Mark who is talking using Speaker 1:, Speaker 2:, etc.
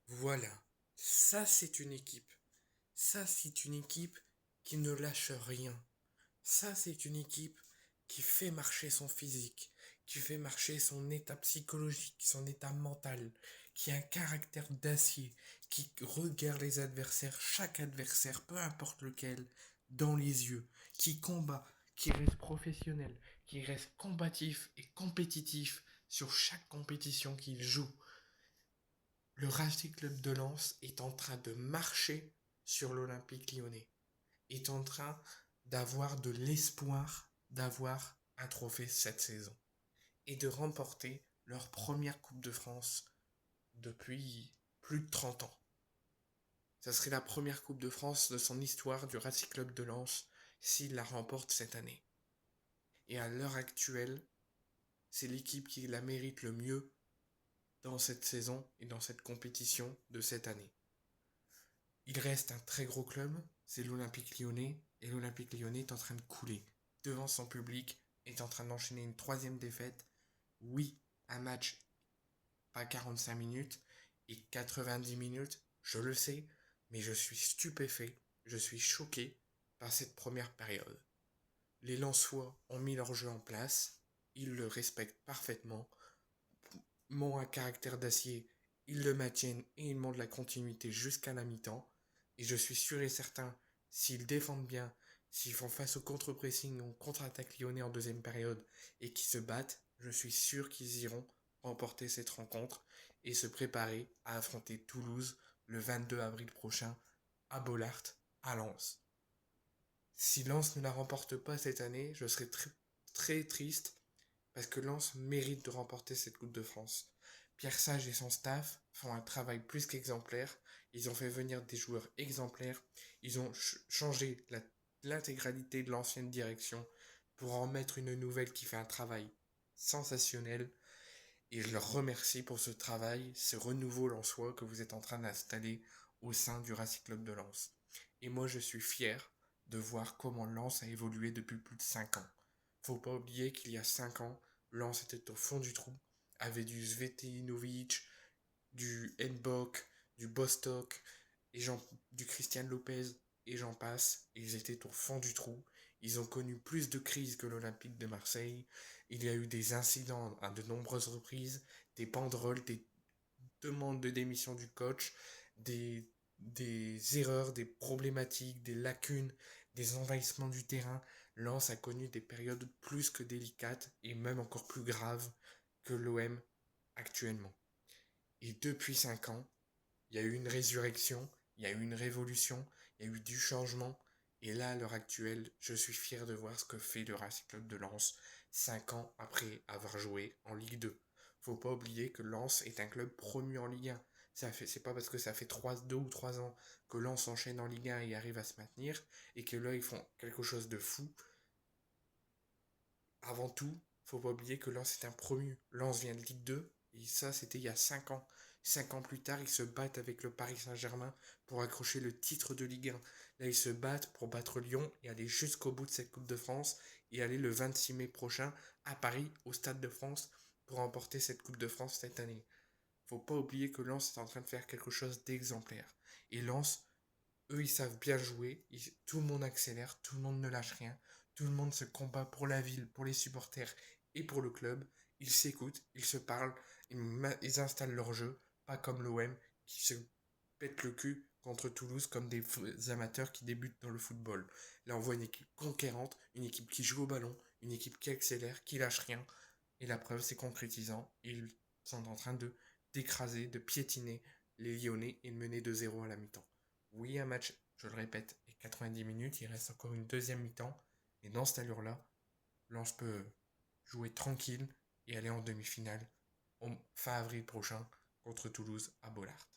Speaker 1: Voilà, ça c'est une équipe. Ça c'est une équipe qui ne lâche rien. Ça c'est une équipe qui fait marcher son physique, qui fait marcher son état psychologique, son état mental, qui a un caractère d'acier, qui regarde les adversaires, chaque adversaire, peu importe lequel, dans les yeux, qui combat, qui reste professionnel, qui reste combatif et compétitif sur chaque compétition qu'il joue. Le Racing Club de Lens est en train de marcher sur l'Olympique Lyonnais, est en train d'avoir de l'espoir d'avoir un trophée cette saison et de remporter leur première Coupe de France depuis plus de 30 ans. Ça serait la première Coupe de France de son histoire du Racing Club de Lens s'il la remporte cette année. Et à l'heure actuelle, c'est l'équipe qui la mérite le mieux dans cette saison et dans cette compétition de cette année. Il reste un très gros club, c'est l'Olympique Lyonnais, et l'Olympique Lyonnais est en train de couler. Devant son public, est en train d'enchaîner une troisième défaite. Oui, un match, pas 45 minutes, et 90 minutes, je le sais, mais je suis stupéfait, je suis choqué par cette première période. Les Lensois ont mis leur jeu en place, ils le respectent parfaitement, m'ont un caractère d'acier, ils le maintiennent et ils montrent la continuité jusqu'à la mi-temps. Et je suis sûr et certain, s'ils défendent bien, s'ils font face au contre-pressing ou au contre-attaque lyonnais en deuxième période et qu'ils se battent, je suis sûr qu'ils iront remporter cette rencontre et se préparer à affronter Toulouse le 22 avril prochain à Bollaert, à Lens. Si Lens ne la remporte pas cette année, je serai très, très triste parce que Lens mérite de remporter cette Coupe de France. Pierre Sage et son staff font un travail plus qu'exemplaire. Ils ont fait venir des joueurs exemplaires. Ils ont changé l'intégralité de l'ancienne direction pour en mettre une nouvelle qui fait un travail sensationnel. Et je leur remercie pour ce travail, ce renouveau lensois que vous êtes en train d'installer au sein du Racing Club de Lens. Et moi, je suis fier de voir comment Lens a évolué depuis plus de 5 ans. Faut pas oublier qu'il y a 5 ans, Lens était au fond du trou, avait du Zvetinovic, du Nbok, du Bostock, et du Christian Lopez, et j'en passe. Ils étaient au fond du trou. Ils ont connu plus de crises que l'Olympique de Marseille. Il y a eu des incidents à de nombreuses reprises, des banderoles, des demandes de démission du coach, des erreurs, des problématiques, des lacunes, des envahissements du terrain. Lens a connu des périodes plus que délicates et même encore plus graves que l'OM actuellement. Et depuis 5 ans, il y a eu une résurrection, il y a eu une révolution, il y a eu du changement. Et là, à l'heure actuelle, je suis fier de voir ce que fait le Racing Club de Lens 5 ans après avoir joué en Ligue 2. Faut pas oublier que Lens est un club promu en Ligue 1. C'est pas parce que ça fait 2 ou 3 ans que Lens enchaîne en Ligue 1 et arrive à se maintenir, et que là, ils font quelque chose de fou. Avant tout, faut pas oublier que Lens est un promu. Lens vient de Ligue 2, et ça, c'était il y a 5 ans. 5 ans plus tard, ils se battent avec le Paris Saint-Germain pour accrocher le titre de Ligue 1. Là, ils se battent pour battre Lyon et aller jusqu'au bout de cette Coupe de France et aller le 26 mai prochain à Paris, au Stade de France, pour remporter cette Coupe de France cette année. Faut pas oublier que Lens est en train de faire quelque chose d'exemplaire. Et Lens, eux, ils savent bien jouer. Tout le monde accélère, tout le monde ne lâche rien. Tout le monde se combat pour la ville, pour les supporters et pour le club. Ils s'écoutent, ils se parlent, ils installent leur jeu, pas comme l'OM qui se pète le cul contre Toulouse comme des amateurs qui débutent dans le football. Là, on voit une équipe conquérante, une équipe qui joue au ballon, une équipe qui accélère, qui lâche rien. Et la preuve, c'est concrétisant. Ils sont en train de d'écraser, de piétiner les Lyonnais et de mener 2-0 à la mi-temps. Oui, un match, je le répète, est 90 minutes, il reste encore une deuxième mi-temps. Et dans cette allure-là, Lens peut jouer tranquille et aller en demi-finale fin avril prochain contre Toulouse à Bollaert.